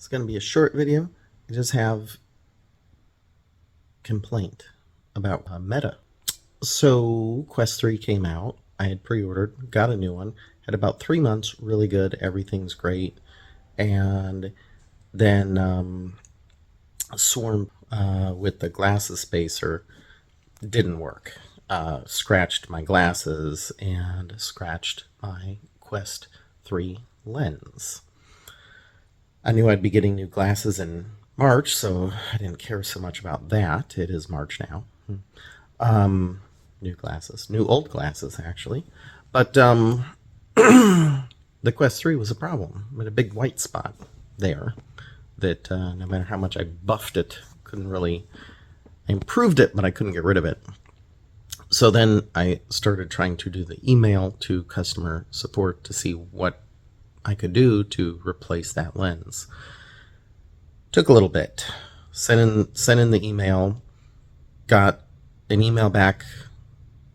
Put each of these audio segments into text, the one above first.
It's going to be a short video. I just have complaint about Meta. So Quest 3 came out. I had pre-ordered, got a new one, had about 3 months, really good, everything's great. And then Swarm with the glasses spacer didn't work. Scratched my glasses and scratched my Quest 3 lens. I knew I'd be getting new glasses in March, so I didn't care so much about that. It is March now. New glasses. New old glasses, actually. But the Quest 3 was a problem. I had a big white spot there that no matter how much I buffed it, couldn't really... I improved it, but I couldn't get rid of it. So then I started trying to do the email to customer support to see what I could do to replace that lens. Took a little bit. Sent in the email, got an email back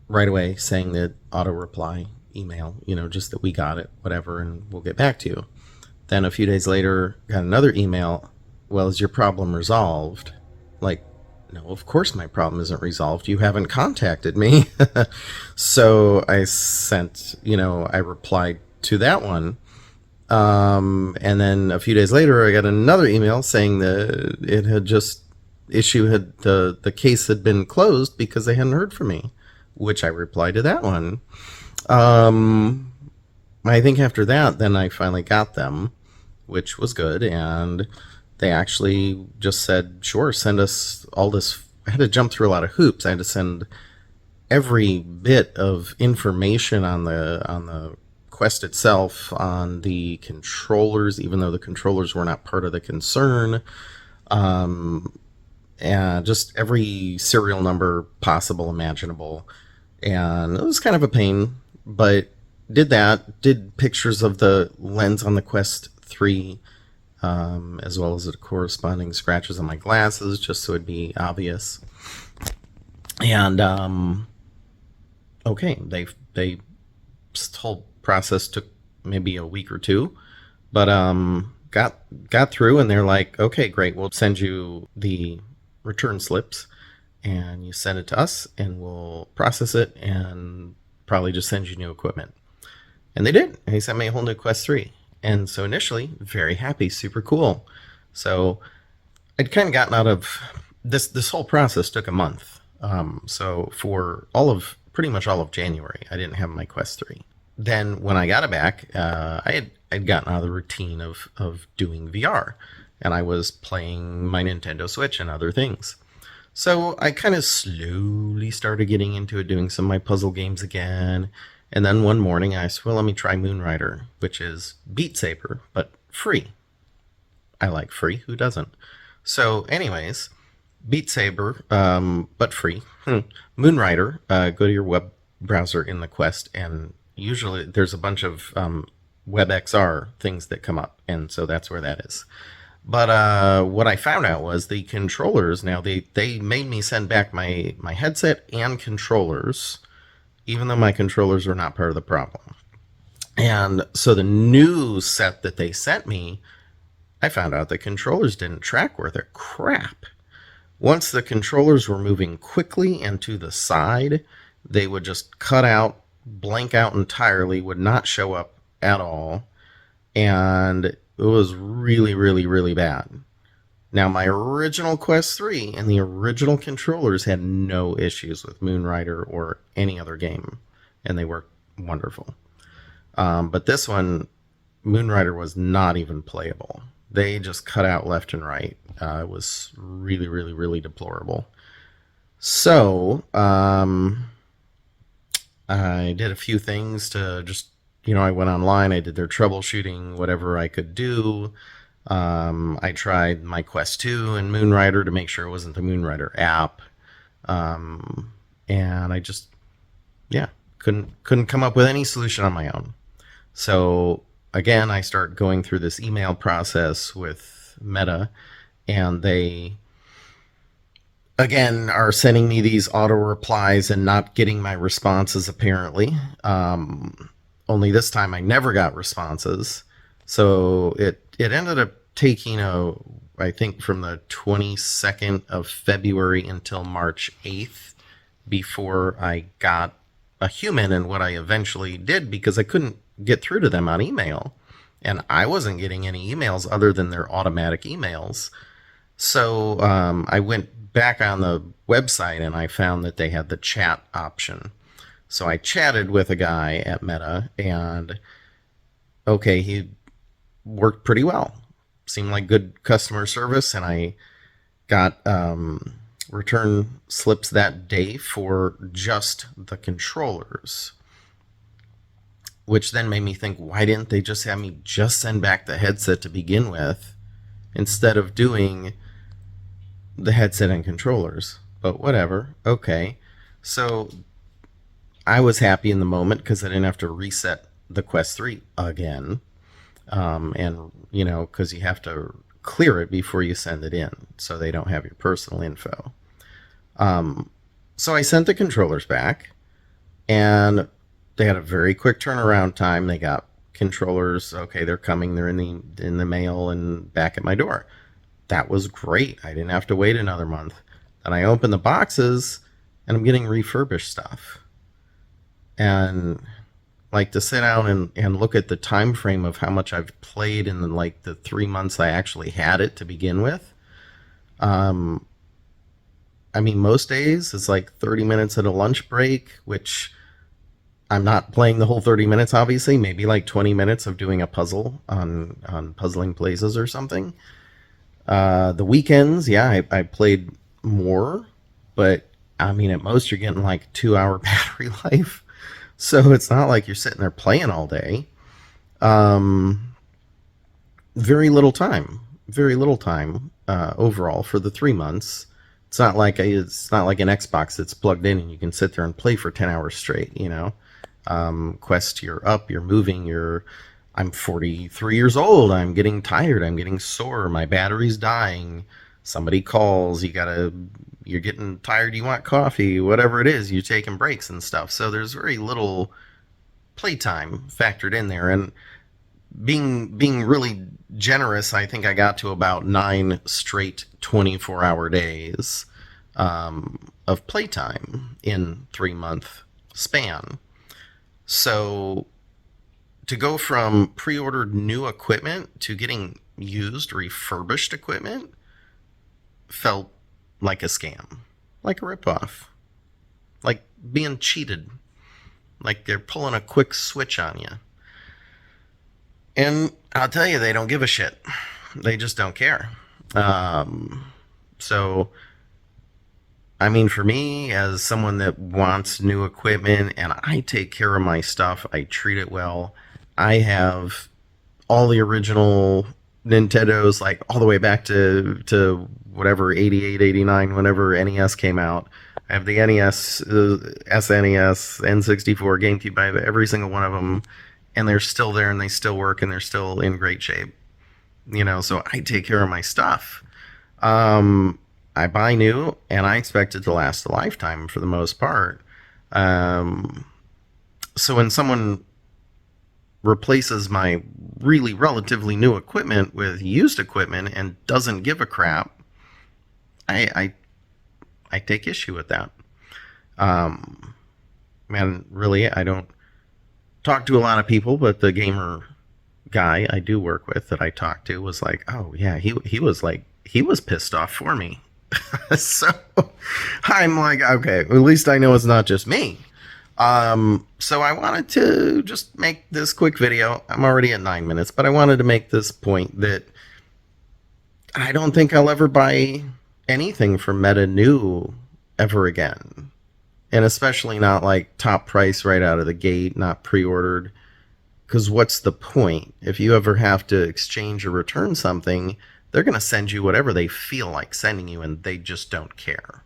right away saying that auto reply email, just that we got it, whatever, and we'll get back to you. Then a few days later, got another email. Well, is your problem resolved? Like, no, of course my problem isn't resolved. You haven't contacted me. So I sent, I replied to that one. And then a few days later, I got another email saying that it had just the case had been closed because they hadn't heard from me, which I replied to that one. I think after that, then I finally got them, which was good. And they actually just said, sure, send us all this. I had to jump through a lot of hoops. I had to send every bit of information on the Quest itself, on the controllers, even though the controllers were not part of the concern, and just every serial number possible, imaginable. And it was kind of a pain, but did pictures of the lens on the Quest 3, as well as the corresponding scratches on my glasses, just so it'd be obvious. And okay, this whole process took maybe a week or two, but got through, and they're like, okay, great, we'll send you the return slips, and you send it to us, and we'll process it, and probably just send you new equipment. And they did. And they sent me a whole new Quest 3. And so initially, very happy, super cool. So I'd kind of gotten out of this whole process took a month. So for pretty much all of January, I didn't have my Quest 3. Then when I got it back, I'd gotten out of the routine of doing VR, and I was playing my Nintendo Switch and other things. So I kind of slowly started getting into it, doing some of my puzzle games again. And then one morning I said, well, let me try Moonrider, which is Beat Saber, but free. I like free. Who doesn't? So anyways, Beat Saber, but free. Moonrider, go to your web browser in the Quest, and usually there's a bunch of WebXR things that come up, and so that's where that is. But what I found out was the controllers, now they made me send back my headset and controllers, even though my controllers were not part of the problem. And so the new set that they sent me, I found out the controllers didn't track worth a crap. Once the controllers were moving quickly and to the side, they would just cut out, blank out entirely, would not show up at all. And it was really, really, really bad. Now, my original Quest 3 and the original controllers had no issues with Moonrider or any other game, and they worked wonderful. But this one, Moonrider was not even playable. They just cut out left and right. It was really, really, really deplorable. So, I did a few things to just, I went online, I did their troubleshooting, whatever I could do. I tried my Quest 2 and Moonrider to make sure it wasn't the Moonrider app. And I just, couldn't come up with any solution on my own. So again, I start going through this email process with Meta, and they, again, are sending me these auto replies and not getting my responses, apparently. Only this time I never got responses. So it ended up taking I think from the 22nd of February until March 8th before I got a human, and what I eventually did, because I couldn't get through to them on email, and I wasn't getting any emails other than their automatic emails. So I went back on the website and I found that they had the chat option. So I chatted with a guy at Meta, and okay, he worked pretty well. Seemed like good customer service, and I got return slips that day for just the controllers, which then made me think, why didn't they just have me just send back the headset to begin with instead of doing the headset and controllers? But whatever. Okay. So I was happy in the moment because I didn't have to reset the Quest 3 again. And, you know, because you have to clear it before you send it in so they don't have your personal info. So I sent the controllers back, and they had a very quick turnaround time. They got controllers. Okay, they're coming. They're in the mail and back at my door. That was great. I didn't have to wait another month. Then I open the boxes, and I'm getting refurbished stuff. And like, to sit down and look at the time frame of how much I've played in like the 3 months I actually had it to begin with. I mean, most days it's like 30 minutes at a lunch break, which I'm not playing the whole 30 minutes, obviously. Maybe like 20 minutes of doing a puzzle on Puzzling Places or something. The weekends, yeah, I played more, but I mean, at most you're getting like 2 hour battery life. So it's not like you're sitting there playing all day. Very little time overall for the 3 months. It's not like an Xbox that's plugged in and you can sit there and play for 10 hours straight. You know, Quest, you're up, you're moving, I'm 43 years old. I'm getting tired. I'm getting sore. My battery's dying. Somebody calls. You're getting tired. You want coffee, whatever it is. You're taking breaks and stuff. So there's very little playtime factored in there. And being really generous, I think I got to about 9 straight 24-hour days of playtime in 3-month span. So to go from pre-ordered new equipment to getting used refurbished equipment felt like a scam, like a ripoff, like being cheated, like they're pulling a quick switch on you. And I'll tell you, they don't give a shit. They just don't care. So, I mean, for me, as someone that wants new equipment and I take care of my stuff, I treat it well. I have all the original Nintendos, like all the way back to whatever, 88, 89, whenever NES came out. I have the NES, SNES, N64, GameCube. I have every single one of them, and they're still there, and they still work, and they're still in great shape. You know, so I take care of my stuff. I buy new, and I expect it to last a lifetime for the most part. So when someone replaces my really relatively new equipment with used equipment and doesn't give a crap, I take issue with that. Man, really, I don't talk to a lot of people, but the gamer guy I do work with that I talked to was like, oh yeah, he was pissed off for me. So I'm like, okay, at least I know it's not just me. So I wanted to just make this quick video. I'm already at 9 minutes, but I wanted to make this point that I don't think I'll ever buy anything from Meta new ever again. And especially not like top price right out of the gate, not pre-ordered. Because what's the point? If you ever have to exchange or return something, they're going to send you whatever they feel like sending you, and they just don't care.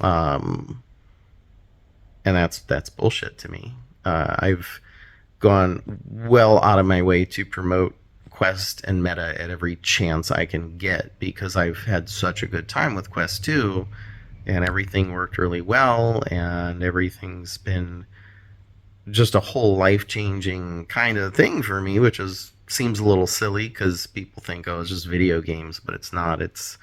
And that's bullshit to me. I've gone well out of my way to promote Quest and Meta at every chance I can get because I've had such a good time with Quest 2, and everything worked really well, and everything's been just a whole life-changing kind of thing for me, which is seems a little silly because people think, oh, it's just video games, but it's not. It's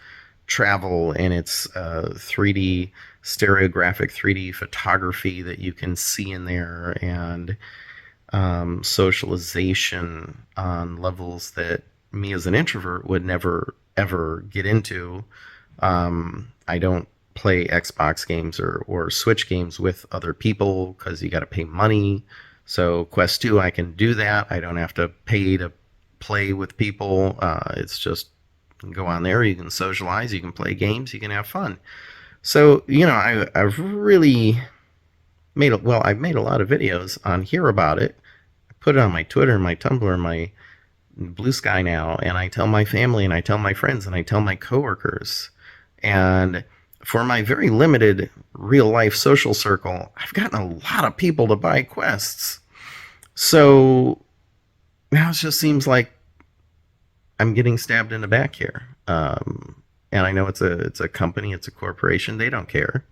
travel, and it's 3D stereographic 3D photography that you can see in there, and socialization on levels that me as an introvert would never ever get into. I don't play Xbox games or Switch games with other people because you got to pay money. So Quest 2, I can do that. I don't have to pay to play with people. It's just you can go on there, you can socialize, you can play games, you can have fun. So, I've really I've made a lot of videos on here about it. I put it on my Twitter, my Tumblr, my Blue Sky now, and I tell my family, and I tell my friends, and I tell my coworkers. And for my very limited real life social circle, I've gotten a lot of people to buy quests. So now it just seems like I'm getting stabbed in the back here. And I know it's a company, it's a corporation. They don't care.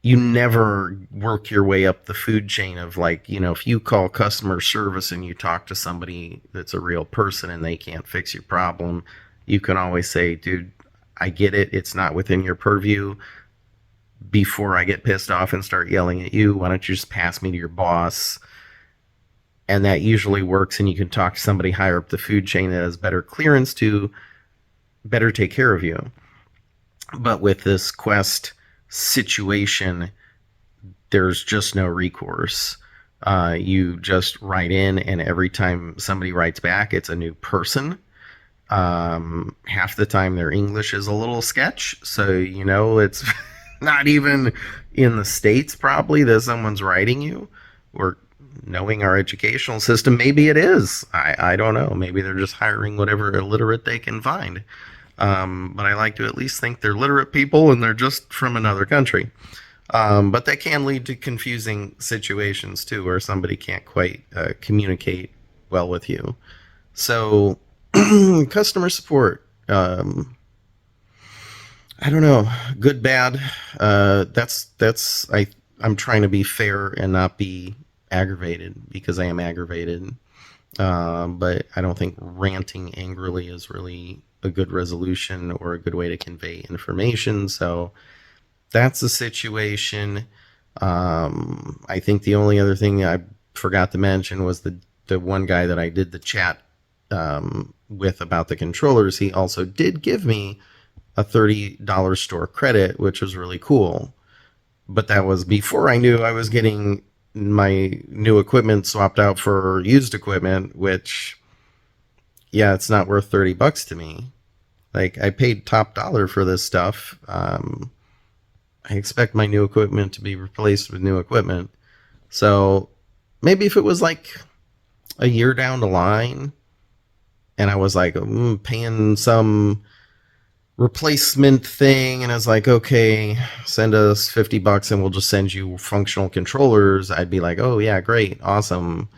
You never work your way up the food chain of, like, if you call customer service and you talk to somebody that's a real person and they can't fix your problem, you can always say, dude, I get it. It's not within your purview. Before I get pissed off and start yelling at you, why don't you just pass me to your boss? And that usually works, and you can talk to somebody higher up the food chain that has better clearance to better take care of you. But with this Quest situation, there's just no recourse. You just write in, and every time somebody writes back, it's a new person. Half the time their English is a little sketch, so it's not even in the States probably that someone's writing you. Or knowing our educational system, maybe it is. I don't know. Maybe they're just hiring whatever illiterate they can find. But I like to at least think they're literate people and they're just from another country. But that can lead to confusing situations too, where somebody can't quite communicate well with you. So customer support, I don't know, good, bad. I'm trying to be fair and not be aggravated, because I am aggravated. But I don't think ranting angrily is really a good resolution or a good way to convey information. So that's the situation. I think the only other thing I forgot to mention was the one guy that I did the chat with about the controllers. He also did give me a $30 store credit, which was really cool. But that was before I knew I was getting my new equipment swapped out for used equipment, which, yeah, it's not worth $30 to me. Like, I paid top dollar for this stuff. I expect my new equipment to be replaced with new equipment. So maybe if it was like a year down the line and I was like paying some replacement thing, and I was like, okay, send us $50 and we'll just send you functional controllers, I'd be like, oh yeah, great, awesome.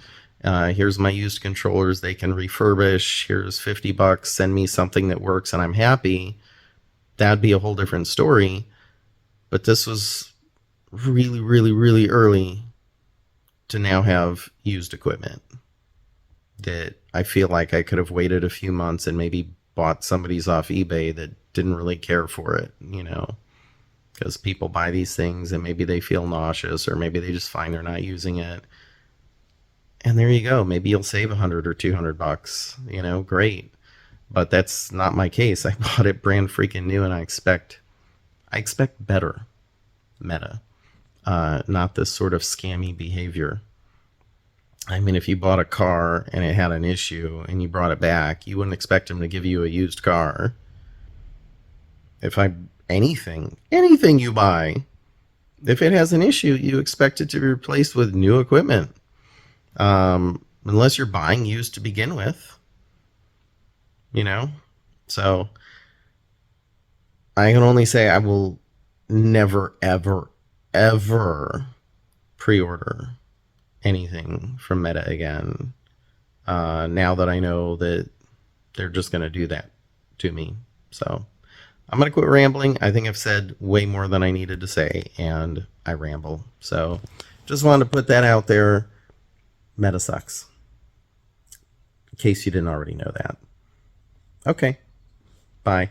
Here's my used controllers, they can refurbish. Here's $50, send me something that works and I'm happy. That'd be a whole different story. But this was really, really, really early to now have used equipment that I feel like I could have waited a few months and maybe bought somebody's off eBay that didn't really care for it, because people buy these things and maybe they feel nauseous, or maybe they just find they're not using it. And there you go. Maybe you'll save $100 or $200, great. But that's not my case. I bought it brand freaking new, and I expect better Meta, not this sort of scammy behavior. I mean, if you bought a car and it had an issue and you brought it back, you wouldn't expect them to give you a used car. Anything you buy, if it has an issue, you expect it to be replaced with new equipment. Unless you're buying used to begin with, So I can only say I will never, ever, ever pre-order anything from Meta again. Now that I know that they're just going to do that to me. So I'm going to quit rambling. I think I've said way more than I needed to say, and I ramble. So just wanted to put that out there. Meta sucks. In case you didn't already know that. Okay. Bye.